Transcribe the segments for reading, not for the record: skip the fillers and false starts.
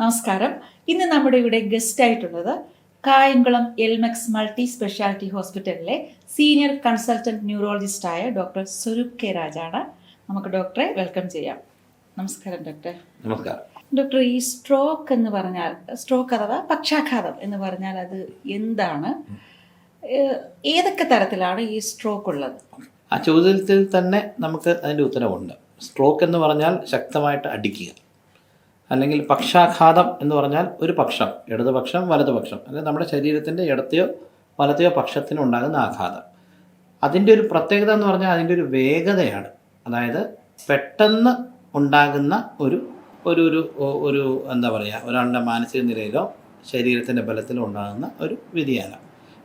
നമസ്കാരം. ഇന്ന് നമ്മുടെ ഇവിടെ ഗസ്റ്റ് ആയിട്ടുള്ളത് കായംകുളം എൽമെക്സ് മൾട്ടി സ്പെഷ്യാലിറ്റി ഹോസ്പിറ്റലിലെ സീനിയർ കൺസൾട്ടന്റ് ന്യൂറോളജിസ്റ്റായ ഡോക്ടർ സ്വരൂപ് കെ രാജാണ്. നമുക്ക് ഡോക്ടറെ വെൽക്കം ചെയ്യാം. നമസ്കാരം ഡോക്ടർ. നമസ്കാരം ഡോക്ടർ, ഈ സ്ട്രോക്ക് എന്ന് പറഞ്ഞാൽ, സ്ട്രോക്ക് അഥവാ പക്ഷാഘാതം എന്ന് പറഞ്ഞാൽ അത് എന്താണ്? ഏതൊക്കെ തരത്തിലാണ് ഈ സ്ട്രോക്ക് ഉള്ളത്? ആ ചോദ്യത്തിൽ തന്നെ നമുക്ക് അതിൻ്റെ ഉത്തരവുണ്ട്. സ്ട്രോക്ക് എന്ന് പറഞ്ഞാൽ ശക്തമായിട്ട് അടിക്കുക, അല്ലെങ്കിൽ പക്ഷാഘാതം എന്ന് പറഞ്ഞാൽ ഒരു പക്ഷം, ഇടതുപക്ഷം വലതുപക്ഷം, അല്ലെങ്കിൽ നമ്മുടെ ശരീരത്തിൻ്റെ ഇടത്തെയോ വലത്തെയോ പക്ഷത്തിന് ഉണ്ടാകുന്ന ആഘാതം. അതിൻ്റെ ഒരു പ്രത്യേകത എന്ന് പറഞ്ഞാൽ അതിൻ്റെ ഒരു വേഗതയാണ്. അതായത് പെട്ടെന്ന് ഉണ്ടാകുന്ന ഒരു ഒരു ഒരു ഒരു എന്താ പറയുക, ഒരാളുടെ മാനസിക നിലയിലോ ശരീരത്തിൻ്റെ ബലത്തിലോ ഉണ്ടാകുന്ന ഒരു വ്യതിയാനം.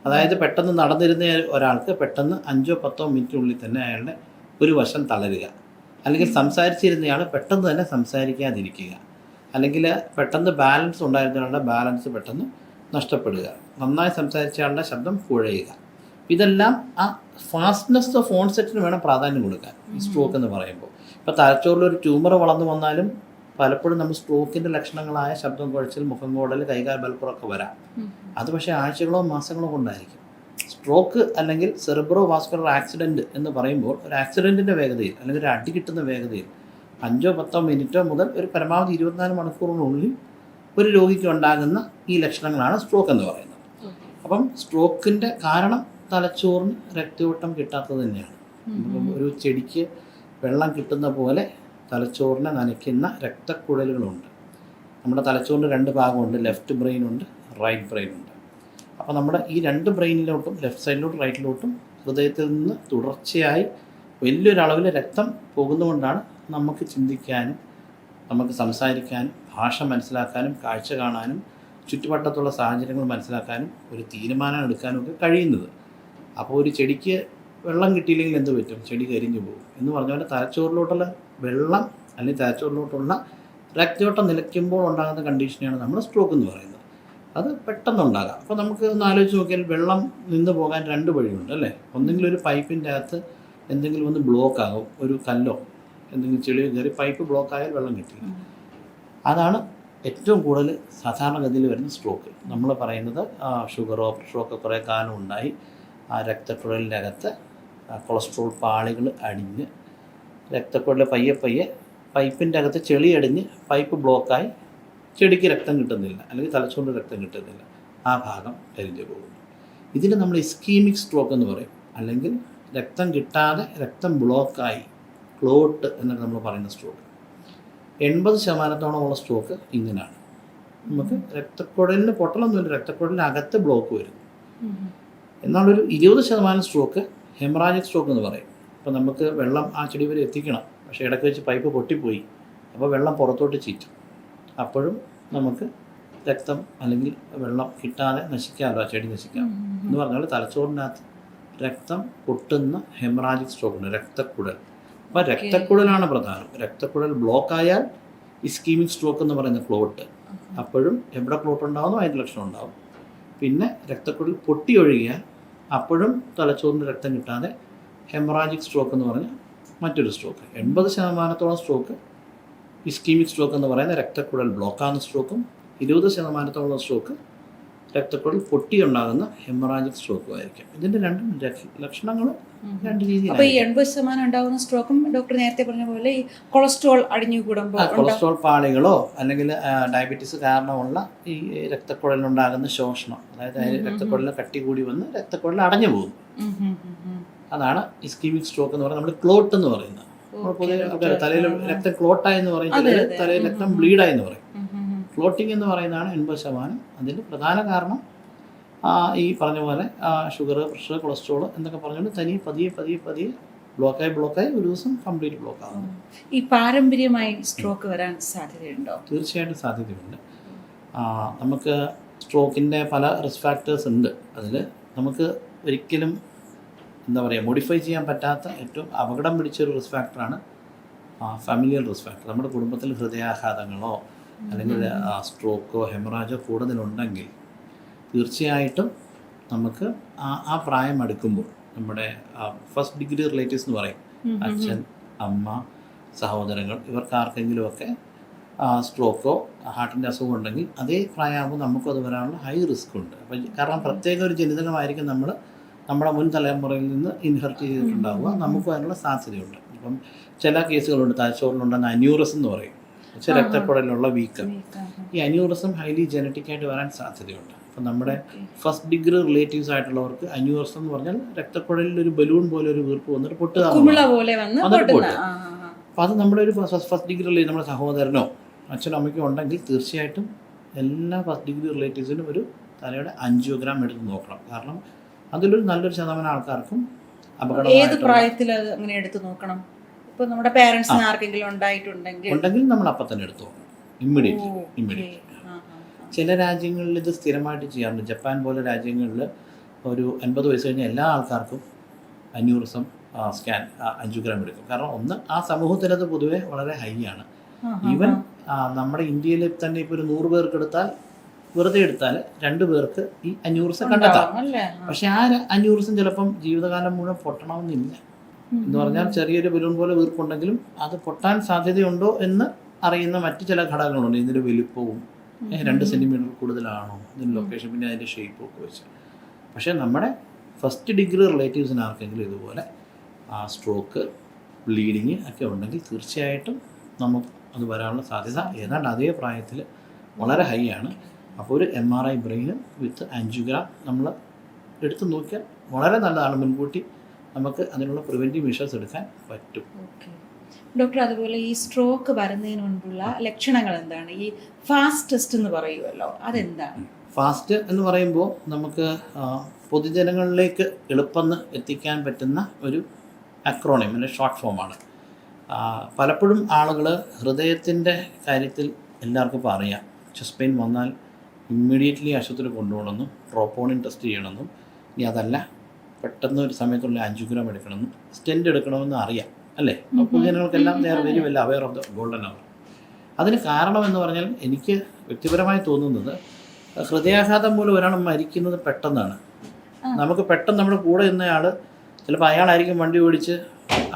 അതായത് പെട്ടെന്ന് നടന്നിരുന്ന ഒരാൾക്ക് പെട്ടെന്ന് 5-10 മിനിറ്റിനുള്ളിൽ തന്നെ അയാളുടെ ഒരു വശം തളരുക, അല്ലെങ്കിൽ സംസാരിച്ചിരുന്നയാൾ പെട്ടെന്ന് തന്നെ സംസാരിക്കാതിരിക്കുക, അല്ലെങ്കിൽ പെട്ടെന്ന് ബാലൻസ് ഉണ്ടായിരുന്നയാളുടെ ബാലൻസ് പെട്ടെന്ന് നഷ്ടപ്പെടുക, നന്നായി സംസാരിച്ചയാളുടെ ശബ്ദം കുഴയുക. ഇതെല്ലാം ആ ഫാസ്റ്റ്നെസ് ഓഫ് ഓൺസെറ്റിന് വേണം പ്രാധാന്യം കൊടുക്കാൻ ഈ സ്ട്രോക്ക് എന്ന് പറയുമ്പോൾ. ഇപ്പോൾ തലച്ചോറിലൊരു ട്യൂമർ വളർന്നു വന്നാലും പലപ്പോഴും നമ്മൾ സ്ട്രോക്കിൻ്റെ ലക്ഷണങ്ങളായ ശബ്ദം കുഴച്ചിൽ, മുഖം കോടൽ, കൈകാൽ ബലക്കുറവൊക്കെ വരാം. അത് പക്ഷേ ആഴ്ചകളോ മാസങ്ങളോ കൊണ്ടായിരിക്കും. സ്ട്രോക്ക് അല്ലെങ്കിൽ സെറിബ്രോ വാസ്കുലർ ആക്സിഡൻറ്റ് എന്ന് പറയുമ്പോൾ ഒരു ആക്സിഡൻറ്റിൻ്റെ വേഗതയിൽ, അല്ലെങ്കിൽ ഒരു അടി കിട്ടുന്ന വേഗതയിൽ 5-10 മിനിറ്റോ മുതൽ ഒരു പരമാവധി 24 മണിക്കൂറിനുള്ളിൽ ഒരു രോഗിക്ക് ഉണ്ടാകുന്ന ഈ ലക്ഷണങ്ങളാണ് സ്ട്രോക്ക് എന്ന് പറയുന്നത്. അപ്പം സ്ട്രോക്കിൻ്റെ കാരണം തലച്ചോറിന് രക്തയോട്ടം കിട്ടാത്തത് തന്നെയാണ്. ഒരു ചെടിക്ക് വെള്ളം കിട്ടുന്ന പോലെ തലച്ചോറിനെ നനയ്ക്കുന്ന രക്തക്കുഴലുകളുണ്ട്. നമ്മുടെ തലച്ചോറിന് 2 ഭാഗമുണ്ട്, ലെഫ്റ്റ് ബ്രെയിനുണ്ട്, റൈറ്റ് ബ്രെയിനുണ്ട്. അപ്പോൾ നമ്മുടെ ഈ 2 ബ്രെയിനിലോട്ടും, ലെഫ്റ്റ് സൈഡിലോട്ടും റൈറ്റിലോട്ടും ഹൃദയത്തിൽ നിന്ന് തുടർച്ചയായി വലിയൊരളവിൽ രക്തം പോകുന്നതുകൊണ്ടാണ് നമുക്ക് ചിന്തിക്കാനും, നമുക്ക് സംസാരിക്കാനും, ഭാഷ മനസ്സിലാക്കാനും, കാഴ്ച കാണാനും, ചുറ്റുവട്ടത്തുള്ള സാഹചര്യങ്ങൾ മനസ്സിലാക്കാനും, ഒരു തീരുമാനം എടുക്കാനും ഒക്കെ കഴിയുന്നത്. അപ്പോൾ ഒരു ചെടിക്ക് വെള്ളം കിട്ടിയില്ലെങ്കിൽ എന്ത് പറ്റും? ചെടി കരിഞ്ഞു പോകും എന്ന് പറഞ്ഞ പോലെ തലച്ചോറിലോട്ടുള്ള വെള്ളം, അല്ലെങ്കിൽ തലച്ചോറിലോട്ടുള്ള രക്തയോട്ടം നിലയ്ക്കുമ്പോൾ ഉണ്ടാകുന്ന കണ്ടീഷനെയാണ് നമ്മൾ സ്ട്രോക്ക് എന്ന് പറയുന്നത്. അത് പെട്ടെന്നുണ്ടാകാം. അപ്പോൾ നമുക്ക് ഒന്ന് ആലോചിച്ച് നോക്കിയാൽ വെള്ളം നിന്ന് പോകാൻ 2 വഴിയുണ്ട് അല്ലേ? ഒന്നെങ്കിലും ഒരു പൈപ്പിൻ്റെ അകത്ത് എന്തെങ്കിലും ഒന്ന് ബ്ലോക്ക് ആകും, ഒരു കല്ലോ എന്തെങ്കിലും ചെളിയോ കയറി പൈപ്പ് ബ്ലോക്കായാൽ വെള്ളം കിട്ടില്ല. അതാണ് ഏറ്റവും കൂടുതൽ സാധാരണഗതിയിൽ വരുന്ന സ്ട്രോക്ക്. നമ്മൾ പറയുന്നത് ഷുഗറോ പ്രഷറോ ഒക്കെ കുറേ കാലം ഉണ്ടായി ആ രക്തക്കുഴലിൻ്റെ അകത്ത് കൊളസ്ട്രോൾ പാളികൾ അടിഞ്ഞ് രക്തക്കുഴൽ പയ്യെ പൈപ്പിൻ്റെ അകത്ത് ചെളി അടിഞ്ഞ് പൈപ്പ് ബ്ലോക്കായി ചെടിക്ക് രക്തം കിട്ടുന്നില്ല, അല്ലെങ്കിൽ തലച്ചോറിന് രക്തം കിട്ടുന്നില്ല, ആ ഭാഗം കരിഞ്ഞു പോകുന്നു. ഇതിന് നമ്മൾ ഇസ്കീമിക് സ്ട്രോക്ക് എന്ന് പറയും, അല്ലെങ്കിൽ രക്തം കിട്ടാതെ രക്തം ബ്ലോക്കായി ക്ലോട്ട് എന്നൊക്കെ നമ്മൾ പറയുന്ന സ്ട്രോക്ക്. 80% സ്ട്രോക്ക് ഇങ്ങനെയാണ്. നമുക്ക് രക്തക്കുഴലിന് പൊട്ടലൊന്നുമില്ല, രക്തക്കുഴലിന് അകത്ത് ബ്ലോക്ക് വരും. എന്നാലൊരു 20% സ്ട്രോക്ക് ഹെമറാജിക് സ്ട്രോക്ക് എന്ന് പറയും. അപ്പോൾ നമുക്ക് വെള്ളം ആ ചെടി വരെ എത്തിക്കണം, പക്ഷേ ഇടയ്ക്ക് വെച്ച് പൈപ്പ് പൊട്ടിപ്പോയി, അപ്പോൾ വെള്ളം പുറത്തോട്ട് ചീറ്റും. അപ്പോഴും നമുക്ക് രക്തം അല്ലെങ്കിൽ വെള്ളം കിട്ടാതെ നശിക്കാമല്ലോ, ആ ചെടി നശിക്കാം എന്ന് പറഞ്ഞാൽ തലച്ചോറിനകത്ത് രക്തം പൊട്ടുന്ന ഹെമറാജിക് സ്ട്രോക്കുണ്ട്, രക്തക്കുഴൽ. അപ്പോൾ രക്തക്കുഴലാണ് പ്രധാനം. രക്തക്കുഴൽ ബ്ലോക്കായാൽ ഇസ്കീമിക് സ്ട്രോക്ക് എന്ന് പറയുന്ന ക്ലോട്ട്. അപ്പോഴും എവിടെ ക്ലോട്ട് ഉണ്ടാകുന്നോ അതിൻ്റെ ലക്ഷണം ഉണ്ടാകും. പിന്നെ രക്തക്കുഴൽ പൊട്ടി ഒഴുകിയാൽ അപ്പോഴും തലച്ചോറിന് രക്തം കിട്ടാതെ ഹെമറാജിക് സ്ട്രോക്ക് എന്ന് പറഞ്ഞ മറ്റൊരു സ്ട്രോക്ക്. 80% സ്ട്രോക്ക് ഇസ്കീമിക് സ്ട്രോക്ക് എന്ന് പറയുന്ന രക്തക്കുഴൽ ബ്ലോക്കാകുന്ന സ്ട്രോക്കും, 20% സ്ട്രോക്ക് രക്തക്കുഴൽ പൊട്ടിയുണ്ടാകുന്ന ഹെമറാജിക് സ്ട്രോക്കും ആയിരിക്കും. ഇതിൻ്റെ 2 ലക്ഷണങ്ങൾ 2 രീതിയിൽ. അപ്പോൾ ഈ 80% ഉണ്ടാകുന്ന സ്ട്രോക്കും ഡോക്ടർ നേരത്തെ പറഞ്ഞ പോലെ ഈ കൊളസ്ട്രോൾ അടിഞ്ഞു കൂടുമ്പോൾ കൊളസ്ട്രോൾ പാളികളോ അല്ലെങ്കിൽ ഡയബറ്റീസ് കാരണമുള്ള ഈ രക്തക്കുഴലിനുണ്ടാകുന്ന ശോഷണം, അതായത് രക്തക്കുഴലിൽ കട്ടി കൂടി വന്ന് രക്തക്കുഴൽ അടഞ്ഞു പോകും. അതാണ് ഇസ്കീമിക് സ്ട്രോക്ക് എന്ന് പറയുന്നത്. നമ്മൾ ക്ലോട്ട് എന്ന് പറയുന്നത്, നമ്മൾ പൊതുവെ തലയിൽ രക്തം ക്ലോട്ടായെന്ന് പറയും, തലയിൽ രക്തം ബ്ലീഡായെന്ന് പറയും. ക്ലോട്ടിങ് എന്ന് പറയുന്നതാണ് 80%. അതിൻ്റെ പ്രധാന കാരണം ഈ പറഞ്ഞ പോലെ ഷുഗർ, പ്രഷർ, കൊളസ്ട്രോൾ എന്നൊക്കെ പറഞ്ഞുകൊണ്ട് തനിയെ പതിയെ ബ്ലോക്കായി ഒരു ദിവസം കംപ്ലീറ്റ് ബ്ലോക്ക് ആകുന്നു. ഈ പാരമ്പര്യമായി സ്ട്രോക്ക് വരാൻ സാധ്യതയുണ്ടോ? തീർച്ചയായിട്ടും സാധ്യതയുണ്ട്. നമുക്ക് സ്ട്രോക്കിൻ്റെ പല റിസ്ക് ഫാക്ടേഴ്സ് ഉണ്ട്. അതിൽ നമുക്ക് ഒരിക്കലും എന്താ പറയുക, മോഡിഫൈ ചെയ്യാൻ പറ്റാത്ത ഏറ്റവും അപകടം പിടിച്ചൊരു റിസ്ക് ഫാക്ടറാണ് ഫാമിലിയൽ റിസ്ക് ഫാക്ടർ. നമ്മുടെ കുടുംബത്തിൽ ഹൃദയാഘാതങ്ങളോ അല്ലെങ്കിൽ സ്ട്രോക്കോ ഹെമറാജോ കൂടുതലുണ്ടെങ്കിൽ തീർച്ചയായിട്ടും നമുക്ക് ആ പ്രായം അടുക്കുമ്പോൾ നമ്മുടെ ഫസ്റ്റ് ഡിഗ്രി റിലേറ്റീവ്സ് എന്ന് പറയും, അച്ഛൻ, അമ്മ, സഹോദരങ്ങൾ, ഇവർക്കാർക്കെങ്കിലുമൊക്കെ സ്ട്രോക്കോ ഹാർട്ടിൻ്റെ അസുഖം ഉണ്ടെങ്കിൽ അതേ പ്രായമാകുമ്പോൾ നമുക്കത് വരാനുള്ള ഹൈ റിസ്ക് ഉണ്ട്. അപ്പം കാരണം പ്രത്യേക ഒരു ജനിതകമായിരിക്കും നമ്മുടെ മുൻ തലമുറയിൽ നിന്ന് ഇൻഹെറിറ്റ് ചെയ്തിട്ടുണ്ടാവുക, നമുക്കും അതിനുള്ള സാധ്യതയുണ്ട്. ഇപ്പം ചില കേസുകളുണ്ട്, തലച്ചോറിലുണ്ടെന്ന് അന്യൂറസ് എന്ന് പറയും, പക്ഷേ രക്തക്കുഴലിലുള്ള വീക്കം. ഈ അന്യൂറസം ഹൈലി ജനറ്റിക്കായിട്ട് വരാൻ സാധ്യതയുണ്ട്. അപ്പം നമ്മുടെ ഫസ്റ്റ് ഡിഗ്രി റിലേറ്റീവ്സ് ആയിട്ടുള്ളവർക്ക് അന്യൂറസം എന്ന് പറഞ്ഞാൽ രക്തക്കുഴലിൽ ഒരു ബലൂൺ പോലെ ഒരു വീർപ്പ് വന്നിട്ട് പൊട്ടുക. അപ്പോൾ അത് നമ്മുടെ ഒരു ഫസ്റ്റ് ഡിഗ്രി റിലേറ്റീവ്, നമ്മുടെ സഹോദരനോ അച്ഛനോ അമ്മയ്ക്കോ ഉണ്ടെങ്കിൽ തീർച്ചയായിട്ടും എല്ലാ ഫസ്റ്റ് ഡിഗ്രി റിലേറ്റീവ്സിനും ഒരു തലയുടെ ആൻജിയോഗ്രാം എടുത്ത് നോക്കണം. കാരണം അതിലൊരു നല്ലൊരു ശതമാനം ആൾക്കാർക്കും ഏത് പ്രായത്തിൽ അങ്ങനെ എടുത്ത് നോക്കണം? ഇപ്പോൾ നമ്മുടെ പേരൻസിന് ആർക്കെങ്കിലും ഉണ്ടെങ്കിൽ നമ്മൾ അപ്പം തന്നെ എടുത്ത് നോക്കണം, ഇമ്മീഡിയറ്റ്ലി. ചില രാജ്യങ്ങളിൽ ഇത് സ്ഥിരമായിട്ട് ചെയ്യാറുണ്ട്. ജപ്പാൻ പോലെ രാജ്യങ്ങളിൽ ഒരു 80 വയസ്സ് കഴിഞ്ഞ എല്ലാ ആൾക്കാർക്കും അന്യൂറിസം സ്കാൻ ആൻജിയോഗ്രാം എടുക്കും. കാരണം ഒന്ന്, ആ സമൂഹത്തിനത് പൊതുവെ വളരെ ഹൈ ആണ്. ഈവൻ നമ്മുടെ ഇന്ത്യയിൽ തന്നെ ഇപ്പോൾ ഒരു 100 പേർക്ക് എടുത്താൽ, വെറുതെ എടുത്താൽ 2 പേർക്ക് ഈ അന്യൂറിസം കണ്ടെത്താം. പക്ഷെ ആ അന്യൂറിസം ചിലപ്പം ജീവിതകാലം മുഴുവൻ പൊട്ടണമെന്നില്ല. എന്ന് പറഞ്ഞാൽ ചെറിയൊരു ബലൂൺ പോലെ വീർപ്പുണ്ടെങ്കിലും അത് പൊട്ടാൻ സാധ്യതയുണ്ടോ എന്ന് അറിയുന്ന മറ്റു ചില ഘടകങ്ങളുണ്ട്. ഇതിൻ്റെ വലിപ്പവും 2 സെൻറ്റിമീറ്റർ കൂടുതലാണോ, ഇതിൻ്റെ ലൊക്കേഷൻ, പിന്നെ അതിൻ്റെ ഷേപ്പും ഒക്കെ വെച്ച്. പക്ഷേ നമ്മുടെ ഫസ്റ്റ് ഡിഗ്രി റിലേറ്റീവ്സിന് ആർക്കെങ്കിലും ഇതുപോലെ സ്ട്രോക്ക്, ബ്ലീഡിങ് ഒക്കെ ഉണ്ടെങ്കിൽ തീർച്ചയായിട്ടും നമുക്ക് അത് വരാനുള്ള സാധ്യത ഏതാണ്ട് അതേ പ്രായത്തിൽ വളരെ ഹൈ ആണ്. അപ്പോൾ ഒരു MRI ബ്രെയിൻ വിത്ത് ആൻജിയോഗ്രാം നമ്മൾ എടുത്ത് നോക്കിയാൽ വളരെ നല്ലതാണ്. മുൻകൂട്ടി നമുക്ക് അതിനുള്ള പ്രിവെൻറ്റീവ് മെഷേഴ്സ് എടുക്കാൻ പറ്റും. ഡോക്ടർ, അതുപോലെ ഈ സ്ട്രോക്ക് വരുന്നതിന് മുൻപുള്ള ലക്ഷണങ്ങൾ എന്താണ്? ഈ ഫാസ്റ്റ് ടെസ്റ്റ് എന്ന് പറയുമല്ലോ, അതെന്താണ്? ഫാസ്റ്റ് എന്ന് പറയുമ്പോൾ നമുക്ക് പൊതുജനങ്ങളിലേക്ക് എളുപ്പം എത്തിക്കാൻ പറ്റുന്ന ഒരു അക്രോണിം, അല്ലെങ്കിൽ ഷോർട്ട് ഫോമാണ്. പലപ്പോഴും ആളുകൾ ഹൃദയത്തിൻ്റെ കാര്യത്തിൽ എല്ലാവർക്കും ഇപ്പോൾ അറിയാം, ചെസ്റ്റ് പെയിൻ വന്നാൽ ഇമ്മീഡിയറ്റ്ലി ആശുപത്രി കൊണ്ടുപോകണമെന്നും ട്രോപ്പോണിൻ ടെസ്റ്റ് ചെയ്യണമെന്നും, ഇനി അതല്ല പെട്ടെന്ന് ഒരു സമയത്തുള്ള ആൻജിയോഗ്രാം എടുക്കണമെന്നും സ്റ്റെൻറ്റ് എടുക്കണമെന്നും അറിയാം, അല്ലേ? പൊതുജനങ്ങൾക്കെല്ലാം very well aware of the golden hour. അതിന് കാരണമെന്ന് പറഞ്ഞാൽ എനിക്ക് വ്യക്തിപരമായി തോന്നുന്നത്, ഹൃദയാഘാതം മൂലം ഒരാൾ മരിക്കുന്നത് പെട്ടെന്നാണ്. നമുക്ക് പെട്ടെന്ന് നമ്മുടെ കൂടെ നിന്നയാൾ ചിലപ്പോൾ അയാളായിരിക്കും വണ്ടി ഓടിച്ച്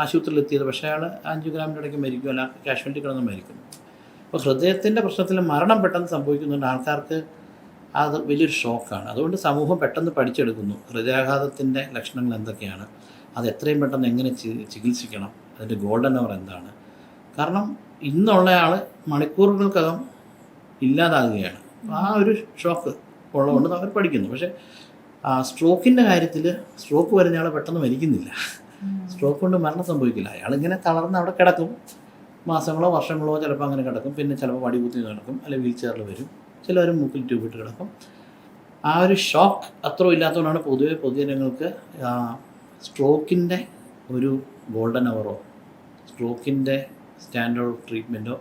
ആശുപത്രിയിൽ എത്തിയത്, പക്ഷേ അയാൾ ആൻജിയോഗ്രാമിൻ്റെ ഇടയ്ക്ക് മരിക്കും, അല്ല കാഷ്വാലിറ്റി കിടന്ന് മരിക്കും. അപ്പോൾ ഹൃദയത്തിൻ്റെ പ്രശ്നത്തിൽ മരണം പെട്ടെന്ന് സംഭവിക്കുന്നുണ്ട്. ആൾക്കാർക്ക് അത് വലിയൊരു ഷോക്കാണ്. അതുകൊണ്ട് സമൂഹം പെട്ടെന്ന് പഠിച്ചെടുക്കുന്നു ഹൃദയാഘാതത്തിൻ്റെ ലക്ഷണങ്ങൾ എന്തൊക്കെയാണ്, അത് എത്രയും പെട്ടെന്ന് എങ്ങനെ ചികിത്സിക്കണം, അതിൻ്റെ ഗോൾഡൻ അവർ എന്താണ്. കാരണം ഇന്നുള്ളയാൾ മണിക്കൂറുകൾക്കകം ഇല്ലാതാകുകയാണ്. ആ ഒരു ഷോക്ക് ഉള്ളതുകൊണ്ട് അവർ പഠിക്കുന്നു. പക്ഷേ സ്ട്രോക്കിൻ്റെ കാര്യത്തിൽ സ്ട്രോക്ക് വരുന്ന ആൾ പെട്ടെന്ന് മരിക്കുന്നില്ല, സ്ട്രോക്ക് കൊണ്ട് മരണം സംഭവിക്കില്ല. അയാളിങ്ങനെ തളർന്ന് അവിടെ കിടക്കും, മാസങ്ങളോ വർഷങ്ങളോ ചിലപ്പോൾ അങ്ങനെ കിടക്കും. പിന്നെ ചിലപ്പോൾ വടികുത്തി കിടക്കും, അല്ലെങ്കിൽ വീൽ ചെയറിൽ വരും, ചിലവരും മൂക്കിൽ ട്യൂബിട്ട് കിടക്കും. ആ ഒരു ഷോക്ക് അത്ര ഇല്ലാത്തതുകൊണ്ടാണ് പൊതുവെ പൊതുജനങ്ങൾക്ക് സ്ട്രോക്കിൻ്റെ ഒരു ഗോൾഡൻ അവറോ സ്ട്രോക്കിൻ്റെ സ്റ്റാൻഡേർഡ് ട്രീറ്റ്മെൻറ്റോ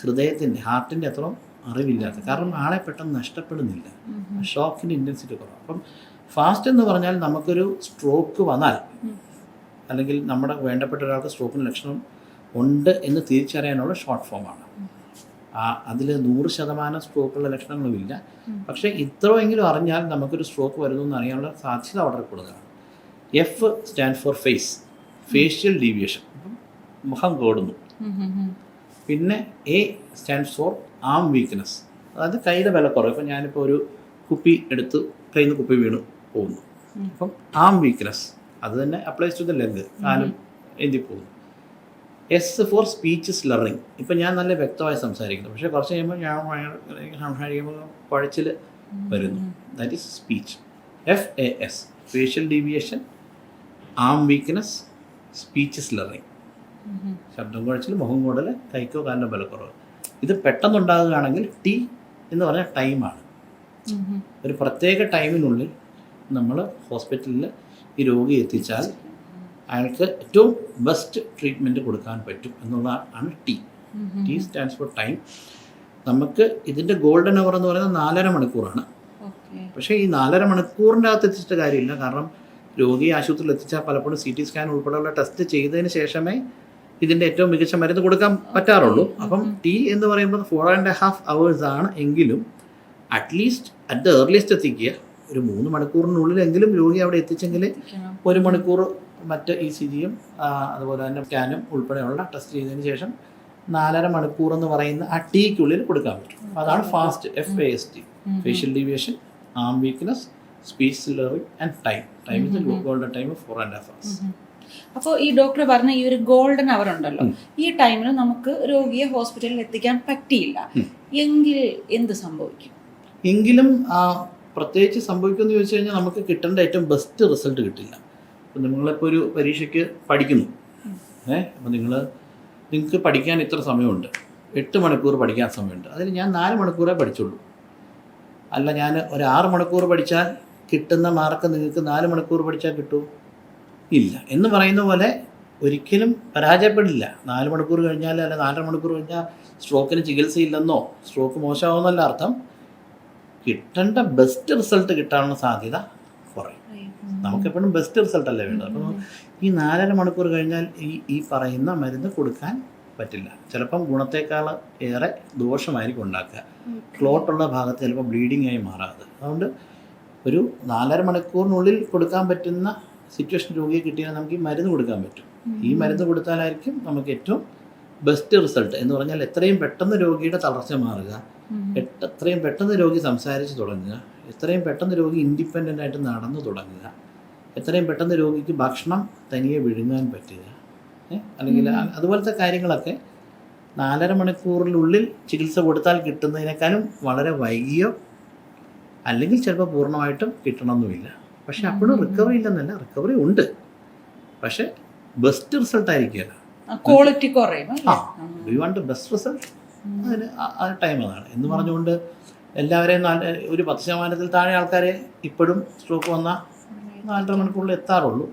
ഹൃദയത്തിൻ്റെ ഹാർട്ടിൻ്റെ അത്ര അറിവില്ലാത്ത. കാരണം ആളെ പെട്ടെന്ന് നഷ്ടപ്പെടുന്നില്ല, ഷോക്കിൻ്റെ ഇൻറ്റൻസിറ്റി കുറവ്. അപ്പം ഫാസ്റ്റ് എന്ന് പറഞ്ഞാൽ നമുക്കൊരു സ്ട്രോക്ക് വന്നാൽ, അല്ലെങ്കിൽ നമ്മുടെ വേണ്ടപ്പെട്ട ഒരാൾക്ക് സ്ട്രോക്കിന് ലക്ഷണം ഉണ്ട് എന്ന് തിരിച്ചറിയാനുള്ള ഷോർട്ട് ഫോമാണ്. അതിൽ 100% സ്ട്രോക്കുള്ള ലക്ഷണങ്ങളുമില്ല. പക്ഷേ ഇത്രയെങ്കിലും അറിഞ്ഞാൽ നമുക്കൊരു സ്ട്രോക്ക് വരുന്നു എന്ന് അറിയാനുള്ള സാധ്യത വളരെ കൂടുതലാണ്. F stand for face, facial deviation, മുഖം കോടുന്നു. പിന്നെ A stands for arm weakness, അതായത് കൈയുടെ ബലക്കുറവ്. ഇപ്പം ഞാനിപ്പോൾ ഒരു കുപ്പി എടുത്ത് കയ്യിൽ നിന്ന് കുപ്പി വീണ് പോകുന്നു, അപ്പം ആം വീക്ക്നെസ്, അത് തന്നെ അപ്ലൈസ് ടു ദ ലെഗ്, കാലും എന്തി പോകുന്നു. S ഫോർ സ്പീച്ച് സ്ലറിങ്, ഇപ്പം ഞാൻ നല്ല വ്യക്തമായി സംസാരിക്കുന്നു, പക്ഷേ കുറച്ച് കഴിയുമ്പോൾ ഞാൻ സംസാരിക്കുമ്പോൾ കുഴച്ചിൽ വരുന്നു, that is speech. FAS facial deviation, arm weakness, speech slurring, ശബ്ദം കുഴച്ചിൽ, മുഖം കൂടൽ, കൈക്കോ കാലിൻ്റെ ബലക്കുറവ്. ഇത് പെട്ടെന്നുണ്ടാകുകയാണെങ്കിൽ T എന്ന് പറഞ്ഞാൽ ടൈമാണ്. ഒരു പ്രത്യേക ടൈമിനുള്ളിൽ നമ്മൾ ഹോസ്പിറ്റലിൽ ഈ രോഗി എത്തിച്ചാൽ അയാൾക്ക് ഏറ്റവും ബെസ്റ്റ് ട്രീറ്റ്മെൻറ്റ് കൊടുക്കാൻ പറ്റും എന്നുള്ളതാണ് T. T stands for time. നമുക്ക് ഇതിൻ്റെ ഗോൾഡൻ അവർ എന്ന് പറയുന്നത് 4.5 മണിക്കൂറാണ്. പക്ഷേ ഈ 4.5 മണിക്കൂറിൻ്റെ അകത്ത് എത്തിച്ചിട്ട് കാര്യമില്ല. കാരണം രോഗി ആശുപത്രിയിൽ എത്തിച്ചാൽ പലപ്പോഴും CT സ്കാൻ ഉൾപ്പെടെയുള്ള ടെസ്റ്റ് ചെയ്തതിന് ശേഷമേ ഇതിൻ്റെ ഏറ്റവും മികച്ച മരുന്ന് കൊടുക്കാൻ പറ്റാറുള്ളൂ. അപ്പം T എന്ന് പറയുമ്പോൾ 4.5 hours ആണ്. എങ്കിലും അറ്റ്ലീസ്റ്റ് അറ്റ് ദ ഏർലിയസ്റ്റ് എത്തിക്കുക, ഒരു 3 മണിക്കൂറിനുള്ളിലെങ്കിലും രോഗി അവിടെ എത്തിച്ചെങ്കിൽ 1 മണിക്കൂർ മറ്റ് ECGയും അതുപോലെ തന്നെ സ്കാനും ഉൾപ്പെടെയുള്ള ടെസ്റ്റ് ചെയ്തതിന് ശേഷം 4.5 മണിക്കൂർ എന്ന് പറയുന്ന ആ ടീക്കുള്ളിൽ കൊടുക്കാൻ പറ്റും. അതാണ് fast, FAST, facial deviation, arm weakness, speech slurring and time is the golden time of 4.5 hours. അപ്പോൾ ഈ ഡോക്ടർ പറഞ്ഞ ഈ ഒരു ഗോൾഡൻ അവർ ഉണ്ടല്ലോ, ഈ ടൈമിൽ നമുക്ക് രോഗിയെ ഹോസ്പിറ്റലിൽ എത്തിക്കാൻ പറ്റിയില്ല എങ്കിൽ എന്ത് സംഭവിക്കും? എങ്കിലും പ്രത്യേകിച്ച് സംഭവിക്കുമെന്ന് ചോദിച്ചു കഴിഞ്ഞാൽ നമുക്ക് കിട്ടേണ്ട ഏറ്റവും ബെസ്റ്റ് റിസൾട്ട് കിട്ടില്ല. ഇപ്പം നിങ്ങളിപ്പോൾ ഒരു പരീക്ഷയ്ക്ക് പഠിക്കുന്നു, അപ്പോൾ നിങ്ങൾക്ക് പഠിക്കാൻ ഇത്ര സമയമുണ്ട്, 8 മണിക്കൂർ പഠിക്കാൻ സമയമുണ്ട്, അതിൽ ഞാൻ 4 മണിക്കൂറേ പഠിച്ചുള്ളൂ. അല്ല, ഞാൻ ഒരു 6 മണിക്കൂർ പഠിച്ചാൽ കിട്ടുന്ന മാർക്ക് നിങ്ങൾക്ക് 4 മണിക്കൂർ പഠിച്ചാൽ കിട്ടുമോ? ഇല്ല. എന്ന് പറയുന്ന പോലെ ഒരിക്കലും പരാജയപ്പെടില്ല. 4 മണിക്കൂർ കഴിഞ്ഞാൽ അല്ല 4.5 മണിക്കൂർ കഴിഞ്ഞാൽ സ്ട്രോക്കിന് ചികിത്സയില്ലെന്നോ സ്ട്രോക്ക് മോശമാവുന്നല്ല അർത്ഥം. കിട്ടേണ്ട ബെസ്റ്റ് റിസൾട്ട് കിട്ടാനുള്ള സാധ്യത കുറയും. നമുക്കെപ്പോഴും ബെസ്റ്റ് റിസൾട്ടല്ലേ വേണ്ടത്. അപ്പോൾ ഈ 4.5 മണിക്കൂർ കഴിഞ്ഞാൽ ഈ പറയുന്ന മരുന്ന് കൊടുക്കാൻ പറ്റില്ല. ചിലപ്പം ഗുണത്തേക്കാൾ ഏറെ ദോഷമായിരിക്കും ഉണ്ടാക്കുക. ക്ലോട്ടുള്ള ഭാഗത്ത് ചിലപ്പോൾ ബ്ലീഡിംഗ് ആയി മാറാതെ. അതുകൊണ്ട് ഒരു 4.5 മണിക്കൂറിനുള്ളിൽ കൊടുക്കാൻ പറ്റുന്ന സിറ്റുവേഷൻ രോഗിയെ കിട്ടിയാൽ നമുക്ക് ഈ മരുന്ന് കൊടുക്കാൻ പറ്റും. ഈ മരുന്ന് കൊടുത്താലായിരിക്കും നമുക്ക് ഏറ്റവും ബെസ്റ്റ് റിസൾട്ട്. എന്ന് പറഞ്ഞാൽ എത്രയും പെട്ടെന്ന് രോഗിയുടെ തളർച്ച മാറുക, എത്രയും പെട്ടെന്ന് രോഗി സംസാരിച്ച് തുടങ്ങുക, എത്രയും പെട്ടെന്ന് രോഗി ഇൻഡിപെൻഡൻ്റ് ആയിട്ട് നടന്നു തുടങ്ങുക, എത്രയും പെട്ടെന്ന് രോഗിക്ക് ഭക്ഷണം തനിയെ വിഴുങ്ങാൻ പറ്റുക, അല്ലെങ്കിൽ അതുപോലത്തെ കാര്യങ്ങളൊക്കെ 4.5 മണിക്കൂറിനുള്ളിൽ ചികിത്സ കൊടുത്താൽ കിട്ടുന്നതിനേക്കാളും വളരെ വൈകിയോ അല്ലെങ്കിൽ ചിലപ്പോൾ പൂർണ്ണമായിട്ടും കിട്ടണമെന്നുമില്ല. പക്ഷെ അപ്പോഴും റിക്കവറി ഇല്ലെന്നല്ല, റിക്കവറി ഉണ്ട്, പക്ഷെ ബെസ്റ്റ് റിസൾട്ട് ആയിരിക്കില്ല, ക്വാളിറ്റി കുറയും. Do you want best result? അതിന് ആ ടൈം അതാണ്. എന്ന് പറഞ്ഞുകൊണ്ട് എല്ലാവരെയും ഒരു 10% താഴെ ആൾക്കാരെ ഇപ്പോഴും സ്ട്രോക്ക് വന്നാൽ 4.5 മണിക്കൂറിൽ എത്താറുള്ളൂ.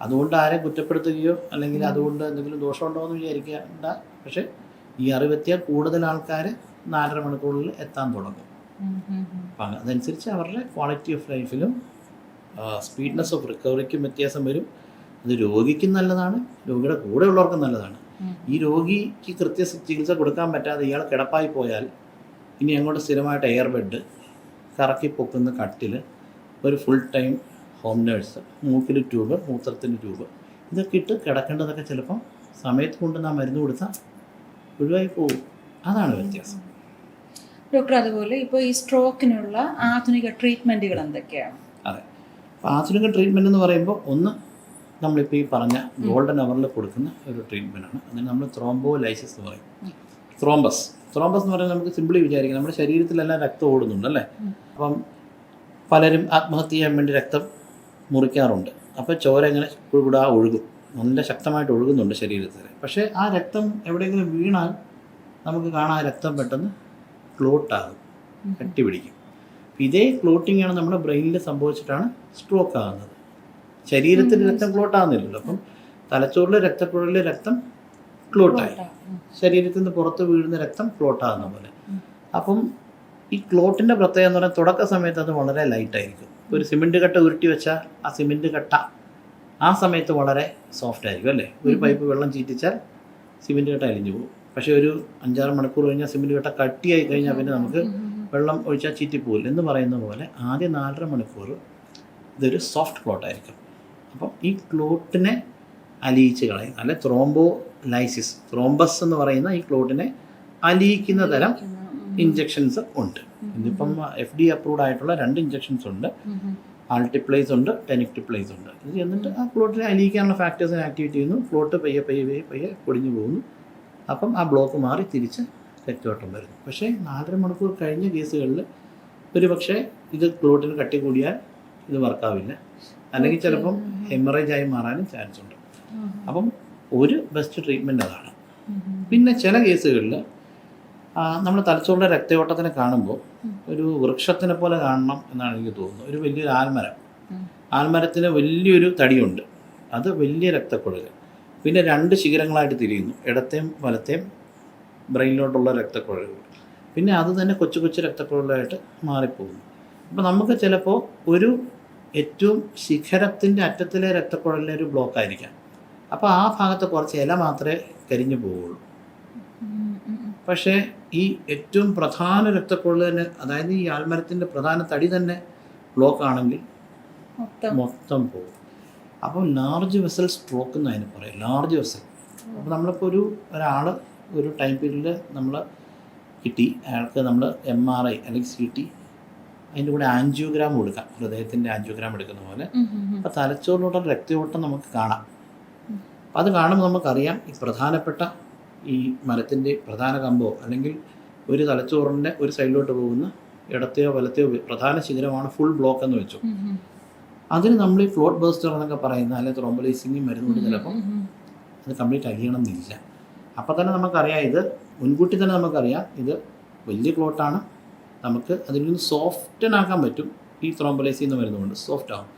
അതുകൊണ്ട് ആരെ കുറ്റപ്പെടുത്തുകയോ അല്ലെങ്കിൽ അതുകൊണ്ട് എന്തെങ്കിലും ദോഷമുണ്ടോ എന്ന് വിചാരിക്കേണ്ട. പക്ഷേ ഈ അറിവെത്തിയാൽ കൂടുതൽ ആൾക്കാർ 4.5 മണിക്കൂറിൽ എത്താൻ തുടങ്ങും. അപ്പം അതനുസരിച്ച് അവരുടെ ക്വാളിറ്റി ഓഫ് ലൈഫിലും സ്പീഡ്നെസ് ഓഫ് റിക്കവറിക്കും വ്യത്യാസം വരും. അത് രോഗിക്കും നല്ലതാണ്, രോഗിയുടെ കൂടെ ഉള്ളവർക്കും നല്ലതാണ്. ഈ രോഗിക്ക് ചികിത്സ കൊടുക്കാൻ പറ്റാതെ ഇയാൾ കിടപ്പായി പോയാൽ ഇനി അങ്ങോട്ട് സ്ഥിരമായിട്ട് എയർ ബെഡ്, കറക്കി പൊക്കുന്ന കട്ടിൽ, ഒരു ഫുൾ ടൈം ഹോം നേഴ്സ്, മൂക്കിൽ ട്യൂബ്, മൂത്രത്തിന് ട്യൂബ്, ഇതൊക്കെ ഇട്ട് കിടക്കേണ്ടതൊക്കെ ചിലപ്പം സമയത്ത് കൊണ്ട് നാം മരുന്ന് കൊടുത്താൽ ഒഴിവായി പോകും. അതാണ് വ്യത്യാസം. ഡോക്ടർ, അതുപോലെ ഇപ്പോൾ ഈ സ്ട്രോക്കിനുള്ള ആധുനിക ട്രീറ്റ്മെൻറ്റുകൾ എന്തൊക്കെയാണ്? അതെ, അപ്പോൾ ആധുനിക ട്രീറ്റ്മെൻറ്റ് എന്ന് പറയുമ്പോൾ ഒന്ന് നമ്മളിപ്പോൾ ഈ പറഞ്ഞ ഗോൾഡൻ അവറിൽ കൊടുക്കുന്ന ഒരു ട്രീറ്റ്മെൻറ്റാണ്. അതിന് നമ്മൾ ത്രോംബോലൈസിസ് എന്ന് പറയും. ത്രോംബസ് എന്ന് പറയുന്നത് നമുക്ക് സിമ്പിളി വിചാരിക്കാം, നമ്മുടെ ശരീരത്തിലെല്ലാം രക്തം ഓടുന്നുണ്ട് അല്ലേ. അപ്പം പലരും ആത്മഹത്യ ചെയ്യാൻ വേണ്ടി രക്തം മുറിക്കാറുണ്ട്. അപ്പോൾ ചോര ഇങ്ങനെ കൂടാ ഒഴുകും, നല്ല ശക്തമായിട്ട് ഒഴുകുന്നുണ്ട് ശരീരത്തിൽ. പക്ഷേ ആ രക്തം എവിടെയെങ്കിലും വീണാൽ നമുക്ക് കാണാൻ രക്തം പെട്ടെന്ന് ക്ലോട്ടാകും, കട്ടി പിടിക്കും. ഇതേ ക്ലോട്ടിംഗ് ആണ് നമ്മുടെ ബ്രെയിനിൽ സംഭവിച്ചിട്ടാണ് സ്ട്രോക്ക് ആകുന്നത്. ശരീരത്തിൽ രക്തം ക്ലോട്ടാകുന്നില്ലല്ലോ. അപ്പം തലച്ചോറിലെ രക്തക്കുഴലിലെ രക്തം ക്ലോട്ടായി, ശരീരത്തിൽ നിന്ന് പുറത്ത് വീഴുന്ന രക്തം ക്ലോട്ടാകുന്ന പോലെ. അപ്പം ഈ ക്ലോട്ടിൻ്റെ പ്രത്യേകത എന്ന് പറഞ്ഞാൽ തുടക്ക സമയത്ത് അത് വളരെ ലൈറ്റായിരിക്കും. ഒരു സിമെൻറ്റ് കട്ട ഉരുട്ടി വെച്ചാൽ ആ സിമെൻറ്റ് കട്ട ആ സമയത്ത് വളരെ സോഫ്റ്റ് ആയിരിക്കും അല്ലേ. ഒരു പൈപ്പ് വെള്ളം ചീറ്റിച്ചാൽ സിമെൻറ്റ് കട്ട അലിഞ്ഞു പോകും. പക്ഷേ ഒരു 5-6 മണിക്കൂർ കഴിഞ്ഞാൽ സിമെൻറ്റ് കട്ട കട്ടിയായി കഴിഞ്ഞാൽ പിന്നെ നമുക്ക് വെള്ളം ഒഴിച്ചാൽ ചീറ്റിപ്പോകില്ല എന്ന് പറയുന്ന പോലെ ആദ്യം 4.5 മണിക്കൂർ ഇതൊരു സോഫ്റ്റ് ക്ലോട്ടായിരിക്കും. അപ്പം ഈ ക്ലോട്ടിനെ അലിയിച്ച് കളയും, അല്ലെ ത്രോംബോലൈസിസ്, ത്രോംബസ് എന്ന് പറയുന്ന ഈ ക്ലോട്ടിനെ അലിയിക്കുന്ന തരം ഇഞ്ചെക്ഷൻസ് ഉണ്ട്. ഇതിപ്പം FDA അപ്രൂവ്ഡ് ആയിട്ടുള്ള 2 ഇഞ്ചെക്ഷൻസ് ഉണ്ട്. ആൾട്ടിപ്ലേസ് ഉണ്ട്, ടെനിക്ടിപ്ലേസ് ഉണ്ട്. ഇത് എന്നിട്ട് ആ ക്ലോട്ടിനെ അലിയിക്കാനുള്ള ഫാക്ടേഴ്സിനെ ആക്ടിവേറ്റ് ചെയ്യുന്നു. ക്ലോട്ട് പയ്യെ പൊടിഞ്ഞു പോകുന്നു. അപ്പം ആ ബ്ലോക്ക് മാറി തിരിച്ച് രക്തയോട്ടം വരുന്നു. പക്ഷേ 4.5 മണിക്കൂർ കഴിഞ്ഞ കേസുകളിൽ ഒരു പക്ഷേ ഇത് ക്ലോട്ടിന് കട്ടി കൂടിയാൽ ഇത് വർക്കാവില്ല, അല്ലെങ്കിൽ ചിലപ്പം ഹെമറേജ് ആയി മാറാനും ചാൻസ് ഉണ്ട്. അപ്പം ഒരു ബെസ്റ്റ് ട്രീറ്റ്മെൻറ്റ് അതാണ്. പിന്നെ ചില കേസുകളിൽ നമ്മൾ തലച്ചോറിൻ്റെ രക്തയോട്ടത്തിനെ കാണുമ്പോൾ ഒരു വൃക്ഷത്തിനെ പോലെ കാണണം എന്നാണ് എനിക്ക് തോന്നുന്നത്. ഒരു വലിയൊരു ആൽമരത്തിന് വലിയൊരു തടിയുണ്ട്, അത് വലിയ രക്തക്കുഴൽ, പിന്നെ 2 ശിഖരങ്ങളായിട്ട് തിരിയുന്നു, ഇടത്തെയും വലത്തെയും ബ്രെയിനിലോട്ടുള്ള രക്തക്കുഴലുകൾ, പിന്നെ അത് തന്നെ കൊച്ചു കൊച്ചു രക്തക്കുഴലായിട്ട് മാറിപ്പോകുന്നു. അപ്പോൾ നമുക്ക് ചിലപ്പോൾ ഒരു ഏറ്റവും ശിഖരത്തിൻ്റെ അറ്റത്തിലെ രക്തക്കുഴലിലെ ഒരു ബ്ലോക്ക് ആയിരിക്കാം. അപ്പോൾ ആ ഭാഗത്ത് കുറച്ച് ഇല മാത്രമേ കരിഞ്ഞു പോവുള്ളൂ. പക്ഷേ ഈ ഏറ്റവും പ്രധാന രക്തക്കുഴൽ തന്നെ, അതായത് ഈ ആൽമരത്തിൻ്റെ പ്രധാന തടി തന്നെ ബ്ലോക്ക് ആണെങ്കിൽ മൊത്തം പോകും. അപ്പോൾ ലാർജ് വെസൽ സ്ട്രോക്ക് എന്ന് അതിന് പറയും, ലാർജ് വെസൽ. അപ്പോൾ നമ്മളിപ്പോൾ ഒരാൾ ഒരു ടൈം പീരീഡിൽ നമ്മൾ കിട്ടി. അയാൾക്ക് നമ്മൾ MRI അല്ലെങ്കിൽ CT, അതിൻ്റെ കൂടെ ആൻജിയോഗ്രാം കൊടുക്കാം, ഹൃദയത്തിൻ്റെ ആൻജിയോഗ്രാം എടുക്കുന്ന പോലെ. അപ്പോൾ തലച്ചോറിലോട്ട് രക്തയോട്ടം നമുക്ക് കാണാം. അപ്പോൾ അത് കാണുമ്പോൾ നമുക്കറിയാം ഈ പ്രധാനപ്പെട്ട ഈ മരത്തിൻ്റെ പ്രധാന കമ്പോ അല്ലെങ്കിൽ ഒരു തലച്ചോറിൻ്റെ ഒരു സൈഡിലോട്ട് പോകുന്ന ഇടത്തെയോ വലത്തെയോ പ്രധാന ശിഖരമാണ് ഫുൾ ബ്ലോക്ക് എന്ന് വെച്ചു. അതിന് നമ്മൾ ഈ ഫ്ലോട്ട് ബേസ്റ്റർ എന്നൊക്കെ പറയുന്ന അല്ലെങ്കിൽ ത്രോംബോലൈസിങ് മരുന്നുകൊണ്ട് ചിലപ്പം അത് കംപ്ലീറ്റ് അഴിയണമെന്നില്ല. അപ്പോൾ തന്നെ നമുക്കറിയാം, ഇത് മുൻകൂട്ടി തന്നെ നമുക്കറിയാം ഇത് വലിയ ക്ലോട്ടാണ്. നമുക്ക് അതിൽ നിന്ന് സോഫ്റ്റനാക്കാൻ പറ്റും ഈ ത്രോംബോലൈസിസ് എന്ന് മരുന്നുകൊണ്ട്, സോഫ്റ്റ് ആവും.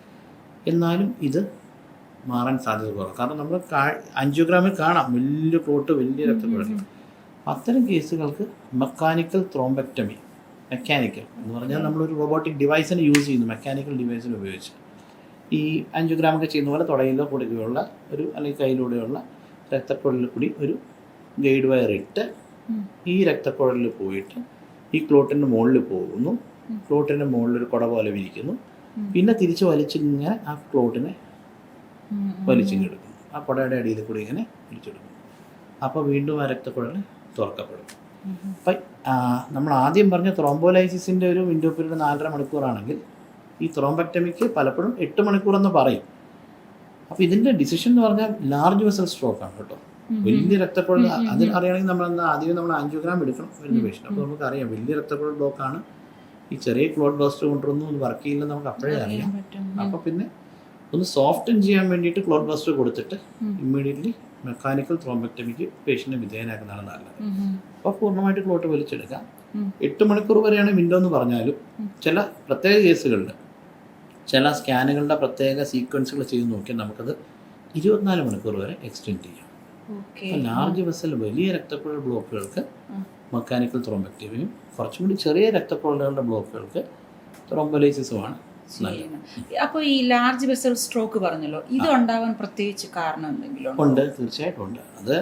എന്നാലും ഇത് മാറാൻ സാധ്യത കുറവാണ്. കാരണം നമ്മൾ ആൻജിയോഗ്രാമിൽ കാണാം വലിയ ക്ലോട്ട്, വലിയ രക്തക്കുഴൽ. അത്തരം കേസുകൾക്ക് മെക്കാനിക്കൽ ത്രോംബെക്ടമി, മെക്കാനിക്കൽ എന്ന് പറഞ്ഞാൽ നമ്മളൊരു റോബോട്ടിക് ഡിവൈസിന് യൂസ് ചെയ്യുന്നു, മെക്കാനിക്കൽ ഡിവൈസിന് ഉപയോഗിച്ച് ഈ ആൻജിയോഗ്രാമൊക്കെ ചെയ്യുന്ന പോലെ തുടയിലോ കൊടുക്കുകയുള്ള ഒരു അല്ലെങ്കിൽ കയ്യിലൂടെയുള്ള രക്തക്കുഴലിൽ കൂടി ഒരു ഗൈഡ് വയർ ഇട്ട് ഈ രക്തക്കുഴലിൽ പോയിട്ട് ഈ ക്ലോട്ടിൻ്റെ മുകളിൽ പോകുന്നു. ക്ലോട്ടിൻ്റെ മുകളിൽ ഒരു കുട പോലെ വിരിക്കുന്നു. പിന്നെ തിരിച്ച് വലിച്ചിങ്ങനെ ആ ക്ലോട്ടിനെ വലിച്ചിങ്ങെടുക്കുന്നു. ആ കുടയുടെ അടിയിൽ കൂടി ഇങ്ങനെ വലിച്ചെടുക്കുന്നു. അപ്പോൾ വീണ്ടും ആ രക്തക്കുഴൽ തുറക്കപ്പെടും. അപ്പം നമ്മൾ ആദ്യം പറഞ്ഞ ത്രോംബോലൈസിസിൻ്റെ ഒരു വിൻഡോ പീരീഡ് 4.5 മണിക്കൂറാണെങ്കിൽ ഈ ത്രോംബക്ടമിക്ക് പലപ്പോഴും 8 മണിക്കൂറെന്ന് പറയും. അപ്പോൾ ഇതിൻ്റെ ഡിസിഷൻ എന്ന് പറഞ്ഞാൽ ലാർജ് വെസൽ സ്ട്രോക്കാണ് കേട്ടോ. വലിയ രക്തക്കുഴൽ അത് അറിയണമെങ്കിൽ ആദ്യം നമ്മൾ ആൻജിയോഗ്രാം എടുക്കണം വരുന്ന പേഷ്യൻ്റ്. അപ്പോൾ നമുക്കറിയാം വലിയ രക്തക്കുഴൽ ബ്ലോക്കാണ്. ഈ ചെറിയ ക്ലോട്ട് ബേസ്റ്റ് കൊണ്ടുവന്നൊന്നും വർക്ക് ചെയ്യില്ലെന്ന് നമുക്ക് അപ്പോഴേ അറിയാം. അപ്പോൾ പിന്നെ ഒന്ന് സോഫ്റ്റൻ ചെയ്യാൻ വേണ്ടിയിട്ട് ക്ലോട്ട് ബേസ്റ്റ് കൊടുത്തിട്ട് ഇമ്മീഡിയറ്റ്ലി മെക്കാനിക്കൽ ത്രോംബക്ടമിക്ക് പേഷ്യൻറ്റിനെ വിധേയനാക്കുന്നതാണ് നല്ലത്. അപ്പോൾ പൂർണ്ണമായിട്ട് ക്ലോട്ട് വലിച്ചെടുക്കാം. 8 മണിക്കൂർ വരെയാണ് വിൻഡോ എന്ന് പറഞ്ഞാലും ചില പ്രത്യേക കേസുകളിൽ ചില സ്കാനുകളുടെ പ്രത്യേക സീക്വൻസുകൾ ചെയ്ത് നോക്കിയാൽ നമുക്കത് 24 മണിക്കൂർ വരെ എക്സ്റ്റെൻഡ് ചെയ്യാം. ലാർജ് വെസൽ വലിയ രക്തക്കുഴൽ ബ്ലോക്കുകൾക്ക് മെക്കാനിക്കൽ ത്രോംബക്ടമിയും കുറച്ചും കൂടി ചെറിയ രക്തക്കുഴലുകളുടെ ബ്ലോക്കുകൾക്ക് ത്രോംബോലൈസിസുമാണ് നല്ലത്. അപ്പോൾ ഈ ലാർജ് വെസൽ സ്ട്രോക്ക് പറഞ്ഞല്ലോ, ഇത് ഉണ്ടാവാൻ പ്രത്യേകിച്ച് കാരണം എന്തെങ്കിലും ഉണ്ട്? തീർച്ചയായിട്ടും ഉണ്ട്. അത്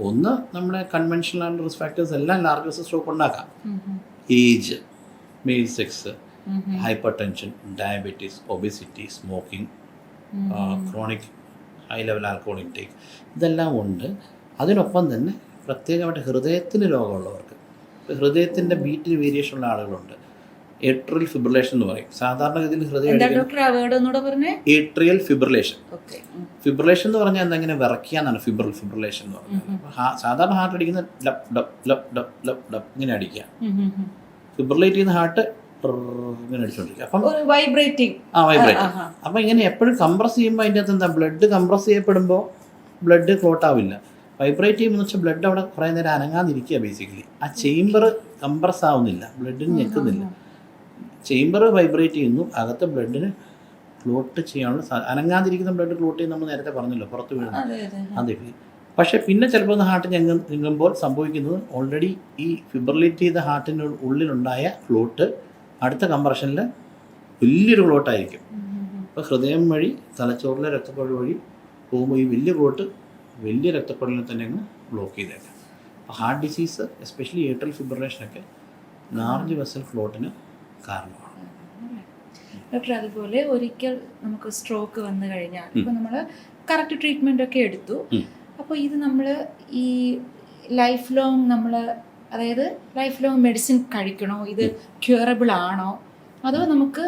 ഒന്ന് നമ്മുടെ കൺവെൻഷണൽ ആൻഡ് റിസ്ക് ഫാക്ടേഴ്സ് എല്ലാം ലാർജ് വെസൽ സ്ട്രോക്ക് ഉണ്ടാക്കാം. Age, male sex, hyper tension, diabetes, obesity, smoking, chronic high level alcohol intake, ഇതെല്ലാം ഉണ്ട്. അതിനൊപ്പം തന്നെ പ്രത്യേകമായിട്ട് ഹൃദയത്തിന് രോഗമുള്ളവർക്ക്, ഹൃദയത്തിൻ്റെ ബീറ്റിൽ വേരിയേഷൻ ഉള്ള ആളുകളുണ്ട്. ഏട്രിയൽ ഫിബ്രിലേഷൻ എന്ന് പറയും. സാധാരണഗതിയിൽ ഏട്രിയൽ ഫിബ്രിലേഷൻ. ഫിബ്രിലേഷൻ എന്ന് പറഞ്ഞാൽ എന്തെങ്കിലും വിറയ്ക്കാന്നാണ് ഫിബ്രിലേഷൻ എന്ന് പറഞ്ഞാൽ. സാധാരണ ഹാർട്ട് അടിക്കുന്ന dub dub Labh dub Labh dub ഇങ്ങനെ അടിക്കുക. ഫിബ്രിലേറ്റ് ചെയ്യുന്ന ഹാർട്ട് ഇങ്ങനെ അടിച്ചുകൊണ്ടിരിക്കുക. അപ്പം വൈബ്രേറ്റിംഗ്. അപ്പം ഇങ്ങനെ എപ്പോഴും കംപ്രസ് ചെയ്യുമ്പോൾ അതിൻ്റെ അകത്ത് എന്താ, ബ്ലഡ് കംപ്രസ് ചെയ്യപ്പെടുമ്പോൾ ബ്ലഡ് ക്ലോട്ട് ആവില്ല. വൈബ്രേറ്റ് ചെയ്യുമ്പോൾ വെച്ചാൽ ബ്ലഡ് അവിടെ കുറേ നേരം അനങ്ങാതിരിക്കുക. ബേസിക്കലി ആ ചേംബർ കംപ്രസ് ആവുന്നില്ല, ബ്ലഡിന് ഞെക്കുന്നില്ല. ചേംബർ വൈബ്രേറ്റ് ചെയ്യുന്നു, അകത്ത് ബ്ലഡിന് ക്ലോട്ട് ചെയ്യാനുള്ള അനങ്ങാതിരിക്കുന്ന ബ്ലഡ് ക്ലോട്ട് ചെയ്യുന്ന നമ്മൾ നേരത്തെ പറഞ്ഞല്ലോ, പുറത്ത് വീഴുന്നു. അതെ. പക്ഷേ പിന്നെ ചിലപ്പോൾ ഹാർട്ട് ഞെങ്ങുമ്പോൾ സംഭവിക്കുന്നത് ഓൾറെഡി ഈ ഫിബ്രിലേറ്റ് ചെയ്ത ഹാർട്ടിൻ്റെ ഉള്ളിലുണ്ടായ ക്ലോട്ട് അടുത്ത കംപ്രഷനിൽ വലിയൊരു ക്ലോട്ടായിരിക്കും. അപ്പോൾ ഹൃദയം വഴി തലച്ചോറിലെ രക്തക്കുഴൽ വഴി പോകുമ്പോൾ ഈ വലിയ ക്ലോട്ട് വലിയ രക്തക്കുഴലിനെ തന്നെ അങ്ങ് ബ്ലോക്ക് ചെയ്തേക്കാം. അപ്പോൾ ഹാർട്ട് ഡിസീസ്, എസ്പെഷ്യലി ഏട്രിയൽ ഫിബ്രിലേഷനൊക്കെ ലാർജ് വെസൽ ക്ലോട്ടിന് കാരണമാണ്. ഡോക്ടർ, അതുപോലെ ഒരിക്കൽ നമുക്ക് സ്ട്രോക്ക് വന്നു കഴിഞ്ഞാൽ ഇപ്പോൾ നമ്മൾ കറക്റ്റ് ട്രീറ്റ്മെൻ്റ് ഒക്കെ എടുത്തു. അപ്പോൾ ഇത് നമ്മൾ ഈ ലൈഫ് ലോങ് അതായത് ലൈഫ് ലോങ് മെഡിസിൻ കഴിക്കണോ? ഇത് ക്യൂറബിൾ ആണോ? അതോ നമുക്ക്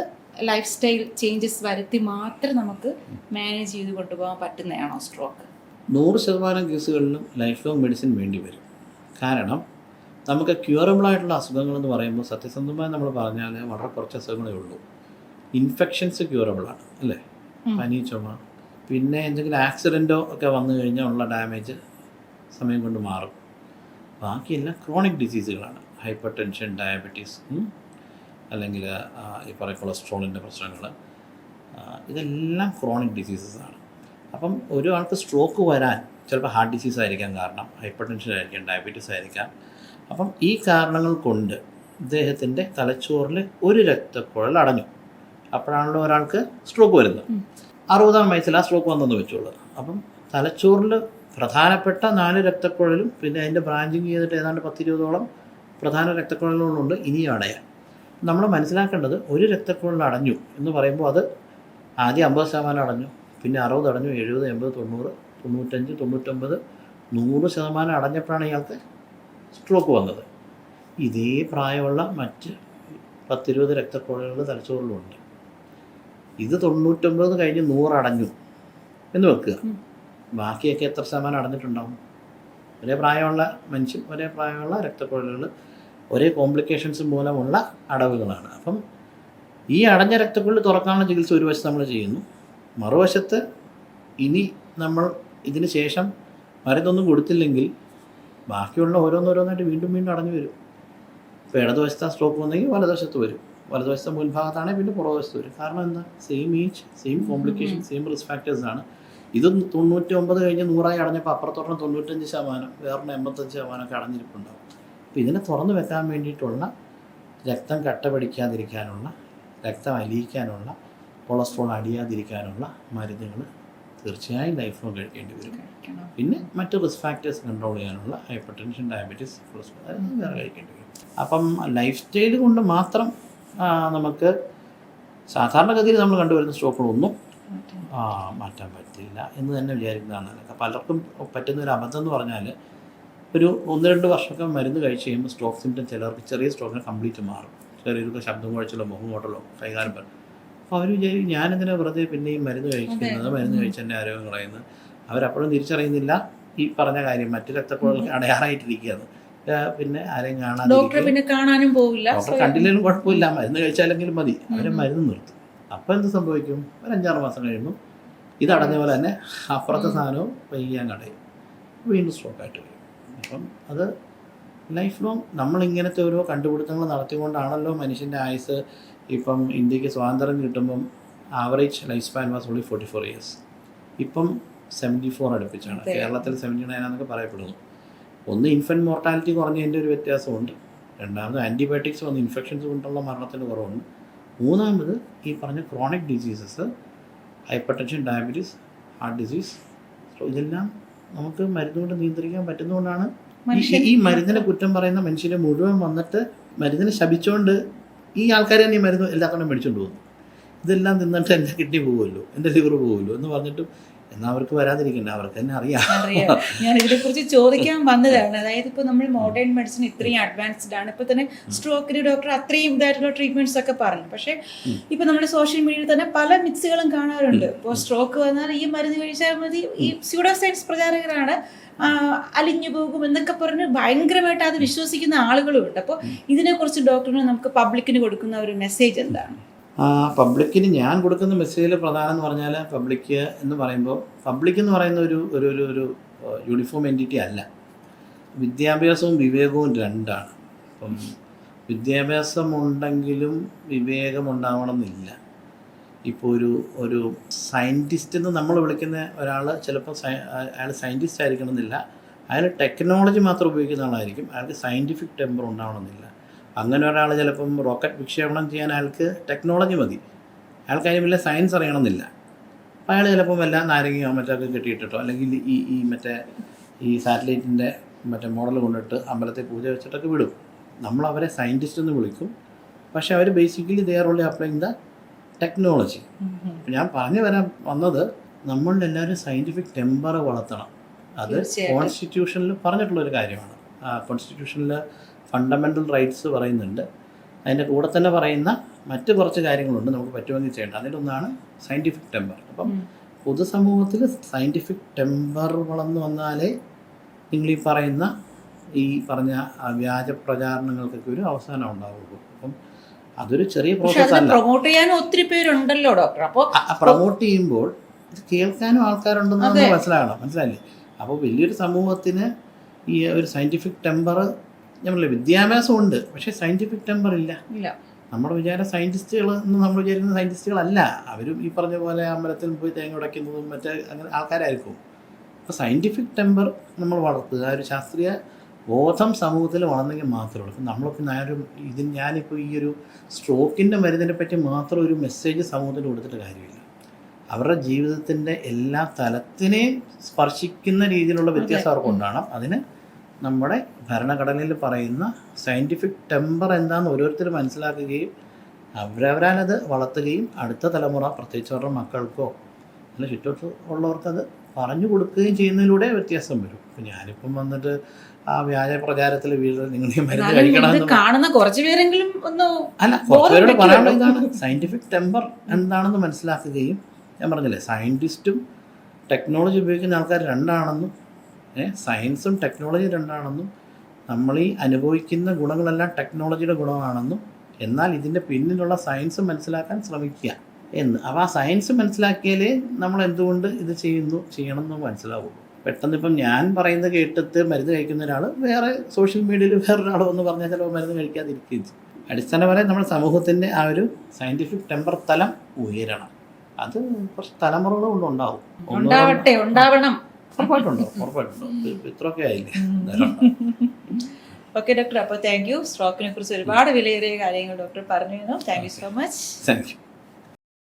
ലൈഫ് സ്റ്റൈൽ ചേഞ്ചസ് വരുത്തി മാത്രം നമുക്ക് മാനേജ് ചെയ്ത് കൊണ്ടുപോകാൻ പറ്റുന്നതാണോ സ്ട്രോക്ക്? 100% കേസുകളിലും ലൈഫ് ലോങ് മെഡിസിൻ വേണ്ടി വരും. കാരണം നമുക്ക് ക്യൂറബിളായിട്ടുള്ള അസുഖങ്ങളെന്ന് പറയുമ്പോൾ സത്യസന്ധമായി നമ്മൾ പറഞ്ഞാൽ വളരെ കുറച്ച് അസുഖങ്ങളേ ഉള്ളൂ. ഇൻഫെക്ഷൻസ് ക്യൂറബിളാണ്, അല്ലേ? പനി, ചുമ, പിന്നെ എന്തെങ്കിലും ആക്സിഡൻറ്റോ ഒക്കെ വന്നു കഴിഞ്ഞാൽ ഉള്ള ഡാമേജ് സമയം കൊണ്ട് മാറും. ബാക്കിയെല്ലാം ക്രോണിക് ഡിസീസുകളാണ്. ഹൈപ്പർ ടെൻഷൻ, ഡയബറ്റീസ്, അല്ലെങ്കിൽ ഈ പറയുന്ന കൊളസ്ട്രോളിൻ്റെ പ്രശ്നങ്ങൾ, ഇതെല്ലാം ക്രോണിക് ഡിസീസസാണ്. അപ്പം ഒരാൾക്ക് സ്ട്രോക്ക് വരാൻ ചിലപ്പോൾ ഹാർട്ട് ഡിസീസ് ആയിരിക്കാം കാരണം, ഹൈപ്പർ ടെൻഷൻ ആയിരിക്കാം, ഡയബറ്റീസ് ആയിരിക്കാം. അപ്പം ഈ കാരണങ്ങൾ കൊണ്ട് ഇദ്ദേഹത്തിൻ്റെ തലച്ചോറിൽ ഒരു രക്തക്കുഴൽ അടഞ്ഞു. അപ്പോഴാണല്ലോ ഒരാൾക്ക് സ്ട്രോക്ക് വരുന്നത്. 60-ാം വയസ്സിൽ ആ സ്ട്രോക്ക് വന്നെന്ന് വെച്ചോളൂ. അപ്പം തലച്ചോറിൽ പ്രധാനപ്പെട്ട 4 രക്തക്കുഴലും പിന്നെ അതിൻ്റെ ബ്രാഞ്ചിങ് ചെയ്തിട്ട് ഏതാണ്ട് 10-20ഓളം പ്രധാന രക്തക്കുഴലുകളുണ്ട് ഇനിയും അടയാൻ. നമ്മൾ മനസ്സിലാക്കേണ്ടത് ഒരു രക്തക്കുഴൽ അടഞ്ഞു എന്ന് പറയുമ്പോൾ അത് ആദ്യം 50% അടഞ്ഞു, പിന്നെ 60 അടഞ്ഞു, 70, 80, 90, 95, 99, 100% അടഞ്ഞപ്പോഴാണ് ഇയാൾക്ക് സ്ട്രോക്ക് വന്നത്. ഇതേ പ്രായമുള്ള മറ്റ് 10-20 രക്തക്കുഴലുകൾ തലച്ചോറിലുണ്ട്. ഇത് 99 കഴിഞ്ഞ് 100 അടഞ്ഞു എന്ന് വെക്കുക. ബാക്കിയൊക്കെ എത്ര ശതമാനം അടഞ്ഞിട്ടുണ്ടാവും? ഒരേ പ്രായമുള്ള മനുഷ്യൻ, ഒരേ പ്രായമുള്ള രക്തക്കുഴലുകൾ, ഒരേ കോംപ്ലിക്കേഷൻസ് മൂലമുള്ള അടവുകളാണ്. അപ്പം ഈ അടഞ്ഞ രക്തക്കുഴൽ തുറക്കാനുള്ള ചികിത്സ ഒരു വശത്ത് നമ്മൾ ചെയ്യുന്നു. മറുവശത്ത് ഇനി നമ്മൾ ഇതിന് ശേഷം മരുന്നൊന്നും കൊടുത്തില്ലെങ്കിൽ ബാക്കിയുള്ള ഓരോന്നോരോന്നായിട്ട് വീണ്ടും വീണ്ടും അടഞ്ഞു വരും. ഇപ്പോൾ ഇടതുവശത്ത് സ്ട്രോക്ക് വന്നെങ്കിൽ വലതുവശത്ത് വരും, വലതുവശത്തെ മുൻഭാഗത്താണെങ്കിൽ പിന്നെ പുറകുവശത്ത് വരും. കാരണം എന്താ? Same age, same complication, same risk ഫാക്ടേഴ്സാണ്. ഇത് 99 കഴിഞ്ഞ് 100 അടഞ്ഞപ്പോൾ അപ്പുറത്തോളം 95%, വേറെ 85% ഒക്കെ അടഞ്ഞിരിപ്പുണ്ടാവും. അപ്പോൾ ഇതിനെ തുറന്നു വെക്കാൻ വേണ്ടിയിട്ടുള്ള രക്തം കട്ട പിടിക്കാതിരിക്കാനുള്ള, രക്തം അലിയിക്കാനുള്ള, കൊളസ്ട്രോൾ അടിയാതിരിക്കാനുള്ള മരുന്നുകൾ തീർച്ചയായും ലൈഫ് ലോങ് കഴിക്കേണ്ടി വരും. പിന്നെ മറ്റ് റിസ്ക് ഫാക്ടേഴ്സ് കൺട്രോൾ ചെയ്യാനുള്ള ഹൈപ്പർ ടെൻഷൻ, ഡയബറ്റീസ്, കൊളസ്ട്രോൾ അതൊന്നും വേറെ കഴിക്കേണ്ടി വരും. അപ്പം ലൈഫ് സ്റ്റൈൽ കൊണ്ട് മാത്രം നമുക്ക് സാധാരണഗതിയിൽ നമ്മൾ കണ്ടുവരുന്ന സ്ട്രോക്കുകളൊന്നും മാറ്റാൻ പറ്റില്ല എന്ന് തന്നെ വിചാരിക്കുന്നതാണ്. പലർക്കും പറ്റുന്നൊരു അബദ്ധം എന്ന് പറഞ്ഞാൽ ഒരു 1-2 വർഷമൊക്കെ മരുന്ന് കഴിച്ച് കഴിയുമ്പോൾ സ്ട്രോക്ക് സിംറ്റം ചിലർക്ക് ചെറിയ സ്ട്രോക്കിന് കംപ്ലീറ്റ് മാറും. ചെറിയൊരു ശബ്ദം കുഴച്ചിലോ മുഖം കോട്ടലോ കൈകാര്യം പറയും. അപ്പോൾ അവർ വിചാരിക്കും ഞാനെന്തിനാ വെറുതെ പിന്നെ ഈ മരുന്ന് കഴിക്കുന്നത്, മരുന്ന് കഴിച്ച് എൻ്റെ ആരോഗ്യം കളയുന്നത്. അവരപ്പോഴും തിരിച്ചറിയുന്നില്ല ഈ പറഞ്ഞ കാര്യം മറ്റു രക്തക്കുഴൽ അടയാറായിട്ടിരിക്കുകയാണ്. പിന്നെ ആരെയും കാണാനും പോവില്ല, ഡോക്ടർ കണ്ടില്ലെങ്കിലും കുഴപ്പമില്ല, മരുന്ന് കഴിച്ചാലെങ്കിലും മതി, അവർ മരുന്ന് നിർത്തും. അപ്പോൾ എന്ത് സംഭവിക്കും? ഒരു 5-6 മാസം കഴിയുമ്പോൾ ഇത് അടഞ്ഞ പോലെ തന്നെ അപ്പുറത്തെ സാധനവും വൈകിയാൻ കടയും, വീണ്ടും സ്ട്രോക്കായിട്ട് വരും. അപ്പം അത് ലൈഫ് ലോങ് നമ്മളിങ്ങനത്തെ ഓരോ കണ്ടുപിടുത്തങ്ങൾ നടത്തിക്കൊണ്ടാണല്ലോ മനുഷ്യൻ്റെ ആയുസ്. ഇപ്പം ഇന്ത്യക്ക് സ്വാതന്ത്ര്യം കിട്ടുമ്പം average life span was only 44 years. ഇപ്പം 74 അടുപ്പിച്ചാണ്. കേരളത്തിൽ 79 എന്നൊക്കെ പറയപ്പെടുന്നു. ഒന്ന് ഇൻഫൻറ്റ് മോർട്ടാലിറ്റി കുറഞ്ഞതിൻ്റെ ഒരു വ്യത്യാസമുണ്ട്. രണ്ടാമത് ആൻറ്റിബയോട്ടിക്സ് വന്ന് ഇൻഫെക്ഷൻസ് കൊണ്ടുള്ള മരണത്തിന് കുറവുണ്ട്. മൂന്നാമത് ഈ പറഞ്ഞ chronic diseases, hyper tension, diabetes, heart disease, ഇതെല്ലാം നമുക്ക് മരുന്നുകൊണ്ട് നിയന്ത്രിക്കാൻ പറ്റുന്നതുകൊണ്ടാണ് ഈ മരുന്നിനെ കുറ്റം പറയുന്ന മനുഷ്യരെ മുഴുവൻ വന്നിട്ട് മരുന്നിനെ ശപിച്ചുകൊണ്ട് ഈ ആൾക്കാർ തന്നെ ഈ മരുന്ന് എല്ലാത്തോണ്ടും മേടിച്ചുകൊണ്ട് പോകുന്നു. ഇതെല്ലാം തിന്നിട്ട് എൻ്റെ കിഡ്നി പോകുമല്ലോ, എൻ്റെ ലിവർ പോകുമല്ലോ എന്ന് പറഞ്ഞിട്ടും എന്നാൽ അവർക്ക് വരാതിരിക്കണ്ട, അവർക്ക് തന്നെ അറിയാം. ഞാൻ ഇതിനെക്കുറിച്ച് ചോദിക്കാൻ വന്നതാണ്. അതായത് ഇപ്പോൾ നമ്മൾ മോഡേൺ മെഡിസിൻ ഇത്രയും അഡ്വാൻസ്ഡ് ആണ്. ഇപ്പോൾ തന്നെ സ്ട്രോക്കിന് ഡോക്ടർ അത്രയും ഇതായിട്ടുള്ള ട്രീറ്റ്മെന്റ്സ് ഒക്കെ പറഞ്ഞു. പക്ഷേ ഇപ്പോൾ നമ്മുടെ സോഷ്യൽ മീഡിയയിൽ തന്നെ പല മിക്സുകളും കാണാറുണ്ട്. ഇപ്പോൾ സ്ട്രോക്ക് വന്നാൽ ഈ മരുന്ന് കഴിച്ചാൽ മതി, ഈ സ്യൂഡോ സയൻസ് പ്രചാരകരാണ്, അലിഞ്ഞു പോകും എന്നൊക്കെ പറഞ്ഞ് ഭയങ്കരമായിട്ട് അത് വിശ്വസിക്കുന്ന ആളുകളും ഉണ്ട്. അപ്പോൾ ഇതിനെക്കുറിച്ച് ഡോക്ടറിന് നമുക്ക് പബ്ലിക്കിന് കൊടുക്കുന്ന ഒരു മെസ്സേജ് എന്താണ്? പബ്ലിക്കിന് ഞാൻ കൊടുക്കുന്ന മെസ്സേജിൽ പ്രധാനം എന്ന് പറഞ്ഞാൽ, പബ്ലിക് എന്ന് പറയുന്ന ഒരു യൂണിഫോം എൻറ്റിറ്റി അല്ല. വിദ്യാഭ്യാസവും വിവേകവും രണ്ടാണ്. അപ്പം വിദ്യാഭ്യാസം ഉണ്ടെങ്കിലും വിവേകം ഉണ്ടാവണമെന്നില്ല. ഇപ്പോൾ ഒരു സയൻറ്റിസ്റ്റ് എന്ന് നമ്മൾ വിളിക്കുന്ന ഒരാൾ ചിലപ്പോൾ അയാൾ സയൻറ്റിസ്റ്റ് ആയിരിക്കണമെന്നില്ല, അയാൾ ടെക്നോളജി മാത്രം ഉപയോഗിക്കുന്ന ആളായിരിക്കും, അയാൾക്ക് സയൻറ്റിഫിക് ടെമ്പർ ഉണ്ടാവണമെന്നില്ല. അങ്ങനെ ഒരാൾ ചിലപ്പം റോക്കറ്റ് വിക്ഷേപണം ചെയ്യാൻ അയാൾക്ക് ടെക്നോളജി മതി, അയാൾക്ക് അതിന് വലിയ സയൻസ് അറിയണമെന്നില്ല. അപ്പോൾ അയാൾ ചിലപ്പം വല്ല നാരങ്ങയോ മറ്റൊക്കെ കെട്ടിയിട്ടോ അല്ലെങ്കിൽ ഈ സാറ്റലൈറ്റിൻ്റെ മോഡൽ കൊണ്ടിട്ട് അമ്പലത്തിൽ പൂജ വെച്ചിട്ടൊക്കെ വിടും. നമ്മളവരെ സയൻറ്റിസ്റ്റ് എന്ന് വിളിക്കും, പക്ഷേ അവർ basically they are only applying the technology. ഞാൻ പറഞ്ഞു വരാൻ വന്നത്, നമ്മളുടെ എല്ലാവരും സയൻറ്റിഫിക് ടെമ്പർ വളർത്തണം. അത് കോൺസ്റ്റിറ്റ്യൂഷനിൽ പറഞ്ഞിട്ടുള്ളൊരു കാര്യമാണ്. കോൺസ്റ്റിറ്റ്യൂഷനിൽ ഫണ്ടമെൻ്റൽ റൈറ്റ്സ് പറയുന്നുണ്ട്. അതിൻ്റെ കൂടെ തന്നെ പറയുന്ന മറ്റ് കുറച്ച് കാര്യങ്ങളുണ്ട് നമുക്ക് പറ്റുമെങ്കിൽ ചെയ്യേണ്ട. അതിലൊന്നാണ് സയൻറ്റിഫിക് ടെമ്പർ. അപ്പം പൊതുസമൂഹത്തിൽ സയൻറ്റിഫിക് ടെമ്പർ വളർന്നു വന്നാലേ നിങ്ങൾ ഈ പറഞ്ഞ വ്യാജ പ്രചാരണങ്ങൾക്കൊക്കെ ഒരു അവസാനം ഉണ്ടാവുള്ളൂ. അപ്പം അതൊരു ചെറിയ പ്രോസസ് അല്ല. പ്രൊമോട്ട് ചെയ്യാനും ഒത്തിരി പേരുണ്ടല്ലോ ഡോക്ടർ. അപ്പോൾ പ്രൊമോട്ട് ചെയ്യുമ്പോൾ ഇത് കേൾക്കാനും ആൾക്കാരുണ്ടെന്ന് മനസ്സിലായില്ലേ? അപ്പോൾ വലിയൊരു സമൂഹത്തിന് ഈ ഒരു സയൻറ്റിഫിക് ടെമ്പർ, നമ്മളെ വിദ്യാഭ്യാസം ഉണ്ട്, പക്ഷേ സയൻറ്റിഫിക് ടെമ്പർ ഇല്ല. നമ്മുടെ വിചാരം സയൻറ്റിസ്റ്റുകൾ എന്ന് നമ്മൾ വിചാരിക്കുന്ന സയൻറ്റിസ്റ്റുകളല്ല. അവരും ഈ പറഞ്ഞ പോലെ അമ്പലത്തിൽ പോയി തേങ്ങ ഉടയ്ക്കുന്നതും അങ്ങനെ ആൾക്കാരായിരിക്കും. അപ്പോൾ സയൻറ്റിഫിക് ടെമ്പർ നമ്മൾ വളർത്തുക, ഒരു ശാസ്ത്രീയ ബോധം സമൂഹത്തിൽ വളർന്നെങ്കിൽ മാത്രമേ ഉള്ളൂ. നമ്മൾക്ക് ഞാനിപ്പോൾ ഈ ഒരു സ്ട്രോക്കിൻ്റെ മരുന്നിനെ പറ്റി മാത്രം ഒരു മെസ്സേജ് സമൂഹത്തിന് കൊടുത്തിട്ട് കാര്യമില്ല. അവരുടെ ജീവിതത്തിൻ്റെ എല്ലാ തലത്തിനെയും സ്പർശിക്കുന്ന രീതിയിലുള്ള വ്യത്യാസം അവർക്ക് ഉണ്ടാകണം. അതിന് നമ്മുടെ ഭരണഘടനയിൽ പറയുന്ന സയൻറ്റിഫിക് ടെമ്പർ എന്താണെന്ന് ഓരോരുത്തർ മനസ്സിലാക്കുകയും അവരവരാലത് വളർത്തുകയും അടുത്ത തലമുറ, പ്രത്യേകിച്ച് അവരുടെ മക്കൾക്കോ അല്ല ചുറ്റോട്ട് ഉള്ളവർക്കത് പറഞ്ഞു കൊടുക്കുകയും ചെയ്യുന്നതിലൂടെ വ്യത്യാസം വരും. ഇപ്പം ഞാനിപ്പം വന്നിട്ട് ആ വ്യാജ പ്രചാരത്തിൽ വീട്ടിൽ നിങ്ങൾ ഈ മരുന്ന് എന്നാലും ഇത് കഴിക്കണമെന്ന് കാണുന്ന കുറച്ചു പേരെങ്കിലും ഒന്ന് അല്ല, കുറച്ചുപേരോട് പറയാനുള്ള ഇതാണ് സയൻറ്റിഫിക് ടെമ്പർ എന്താണെന്ന് മനസ്സിലാക്കുകയും, ഞാൻ പറഞ്ഞില്ലേ സയൻറ്റിസ്റ്റും ടെക്നോളജി ഉപയോഗിക്കുന്ന ആൾക്കാർ രണ്ടാണെന്നും സയൻസും ടെക്നോളജി രണ്ടാണെന്നും നമ്മൾ ഈ അനുഭവിക്കുന്ന ഗുണങ്ങളെല്ലാം ടെക്നോളജിയുടെ ഗുണമാണെന്നും എന്നാൽ ഇതിൻ്റെ പിന്നിലുള്ള സയൻസ് മനസ്സിലാക്കാൻ ശ്രമിക്കുക എന്ന്. അപ്പോൾ ആ സയൻസ് മനസ്സിലാക്കിയാലേ നമ്മൾ എന്തുകൊണ്ട് ഇത് ചെയ്യണം എന്ന് മനസ്സിലാവുള്ളൂ. പെട്ടെന്ന് ഇപ്പം ഞാൻ പറയുന്നത് കേട്ടിട്ട് മരുന്ന് കഴിക്കുന്ന ഒരാൾ വേറെ സോഷ്യൽ മീഡിയയിൽ വേറൊരാൾ വന്ന് പറഞ്ഞാൽ ചിലപ്പോൾ മരുന്ന് കഴിക്കാതിരിക്കുകയും ചെയ്യും. അടിസ്ഥാനപരമായി നമ്മുടെ സമൂഹത്തിൻ്റെ ആ ഒരു സയൻറ്റിഫിക് ടെമ്പർ തലം ഉയരണം. അത് കുറച്ച് തലമുറകൾ കൊണ്ട് ഉണ്ടാവും. ഉണ്ടാവണം. ഉറപ്പായിട്ടുണ്ടോ ഇത്രയൊക്കെ ആയില്ലേ. ഓക്കെ ഡോക്ടർ, അപ്പോൾ താങ്ക് യു. സ്ട്രോക്കിനെ കുറിച്ച് ഒരുപാട് വിലയേറിയ കാര്യങ്ങൾ ഡോക്ടർ പറഞ്ഞു. Thank you so much. Thank you.